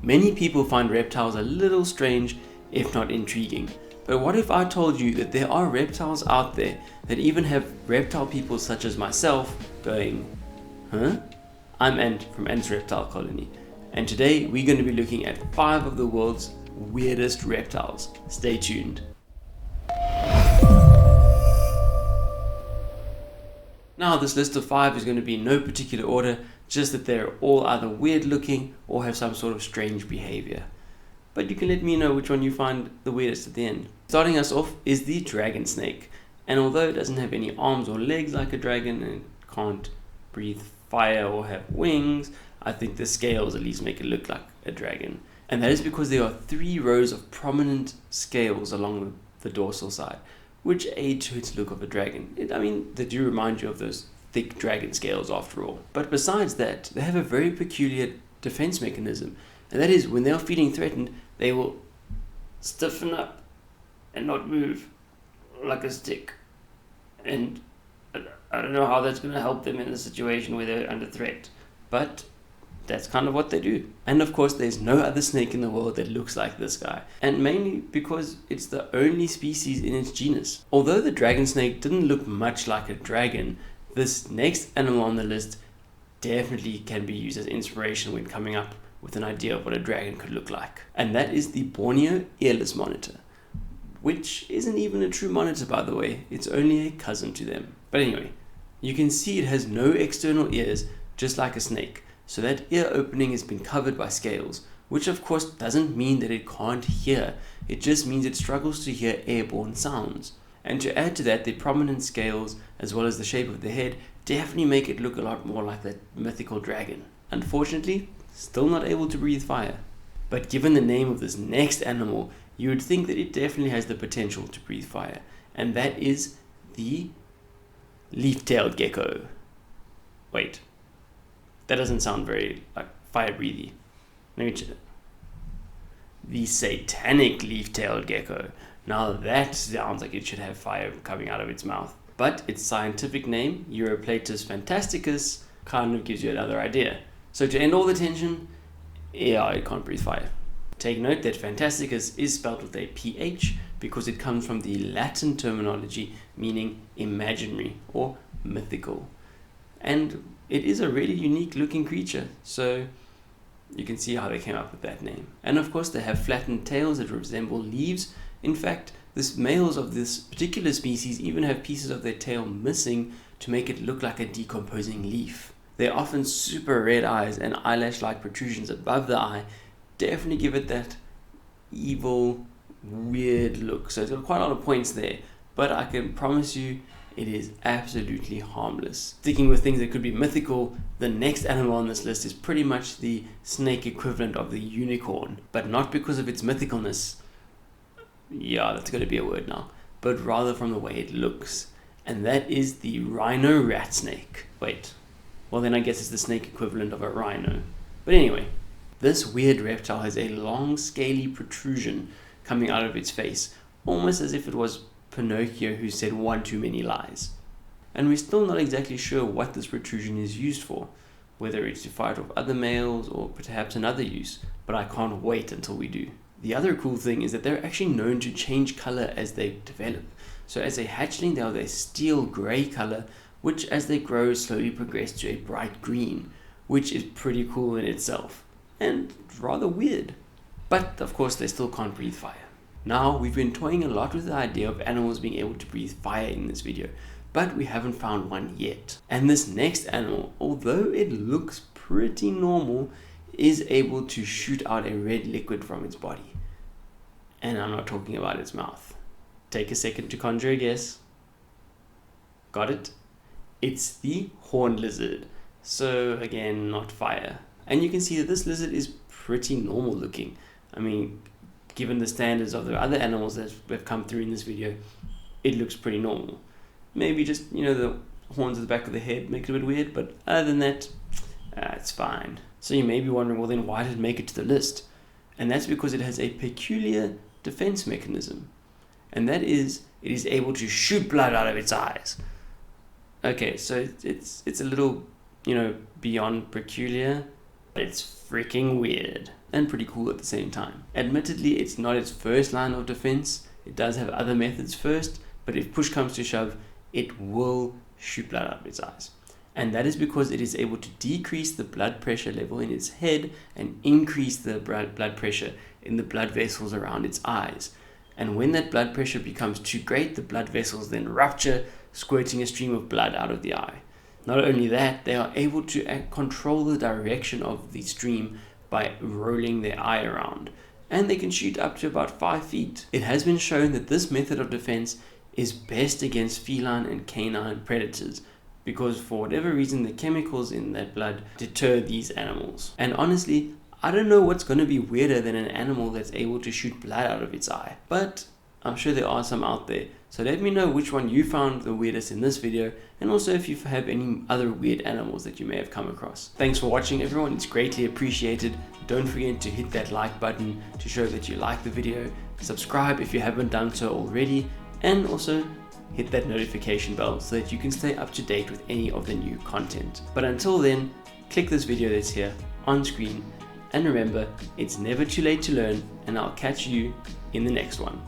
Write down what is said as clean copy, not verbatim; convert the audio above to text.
Many people find reptiles a little strange, if not intriguing. But what if I told you that there are reptiles out there that even have reptile people such as myself going, huh? I'm Ant from Ant's Reptile Colony, and today we're going to be looking at 5 of the world's weirdest reptiles. Stay tuned. Now this list of 5 is going to be in no particular order, just that they're all either weird looking or have some sort of strange behavior. But you can let me know which one you find the weirdest at the end. Starting us off is the dragon snake, and although it doesn't have any arms or legs like a dragon and can't breathe fire or have wings, I think the scales at least make it look like a dragon. And that is because there are 3 rows of prominent scales along the dorsal side, which aid to its look of a dragon. They do remind you of those thick dragon scales after all. But besides that, they have a very peculiar defense mechanism, and that is when they are feeling threatened, they will stiffen up and not move like a stick. And I don't know how that's going to help them in a situation where they're under threat, but that's kind of what they do. And of course, there's no other snake in the world that looks like this guy, and mainly because it's the only species in its genus. Although the dragon snake didn't look much like a dragon, this next animal on the list definitely can be used as inspiration when coming up with an idea of what a dragon could look like. And that is the Borneo earless monitor, which isn't even a true monitor, by the way. It's only a cousin to them. But anyway, you can see it has no external ears, just like a snake. So that ear opening has been covered by scales, which of course doesn't mean that it can't hear. It just means it struggles to hear airborne sounds. And to add to that, the prominent scales, as well as the shape of the head, definitely make it look a lot more like that mythical dragon. Unfortunately, still not able to breathe fire. But given the name of this next animal, you would think that it definitely has the potential to breathe fire. And that is the leaf-tailed gecko. Wait. That doesn't sound very like fire-breathy. Let me check. The Satanic leaf-tailed gecko. Now that sounds like it should have fire coming out of its mouth. But its scientific name, Uroplatus phantasticus, kind of gives you another idea. So to end all the tension, yeah, it can't breathe fire. Take note that phantasticus is spelled with a PH because it comes from the Latin terminology meaning imaginary or mythical. And it is a really unique looking creature, so you can see how they came up with that name. And of course they have flattened tails that resemble leaves. In fact, the males of this particular species even have pieces of their tail missing to make it look like a decomposing leaf. They're often super red eyes, and eyelash-like protrusions above the eye definitely give it that evil, weird look. So it's got quite a lot of points there, but I can promise you it is absolutely harmless. Sticking with things that could be mythical, the next animal on this list is pretty much the snake equivalent of the unicorn, but not because of its mythicalness. Yeah, that's going to be a word now, but rather from the way it looks, and that is the rhino rat snake. Wait. Well, then I guess it's the snake equivalent of a rhino. But anyway, this weird reptile has a long, scaly protrusion coming out of its face, almost as if it was Pinocchio who said one too many lies. And we're still not exactly sure what this protrusion is used for, whether it's to fight off other males or perhaps another use, but I can't wait until we do. The other cool thing is that they're actually known to change color as they develop. So as a hatchling, they are a steel gray color, which as they grow slowly progress to a bright green, which is pretty cool in itself, and rather weird. But of course they still can't breathe fire. Now we've been toying a lot with the idea of animals being able to breathe fire in this video, but we haven't found one yet. And this next animal, although it looks pretty normal, is able to shoot out a red liquid from its body. And I'm not talking about its mouth. Take a second to conjure a guess. Got it? It's the horned lizard. So again, not fire. And you can see that this lizard is pretty normal looking. Given the standards of the other animals that have come through in this video, it looks pretty normal. Maybe just, the horns at the back of the head make it a bit weird, but other than that, it's fine. So you may be wondering, well then why did it make it to the list? And that's because it has a peculiar defense mechanism. And that is, it is able to shoot blood out of its eyes. Okay, so it's a little, beyond peculiar, but it's freaking weird and pretty cool at the same time. Admittedly, it's not its first line of defense. It does have other methods first, but if push comes to shove, it will shoot blood out of its eyes. And that is because it is able to decrease the blood pressure level in its head and increase the blood pressure in the blood vessels around its eyes. And when that blood pressure becomes too great, the blood vessels then rupture, squirting a stream of blood out of the eye. Not only that, they are able to control the direction of the stream by rolling their eye around, and they can shoot up to about 5 feet. It has been shown that this method of defense is best against feline and canine predators, because for whatever reason the chemicals in their blood deter these animals. And honestly, I don't know what's going to be weirder than an animal that's able to shoot blood out of its eye, but I'm sure there are some out there. So let me know which one you found the weirdest in this video, and also if you have any other weird animals that you may have come across. Thanks for watching everyone, it's greatly appreciated. Don't forget to hit that like button to show that you like the video, subscribe if you haven't done so already, and also hit that notification bell so that you can stay up to date with any of the new content. But until then, click this video that's here on screen, and remember, it's never too late to learn, and I'll catch you in the next one.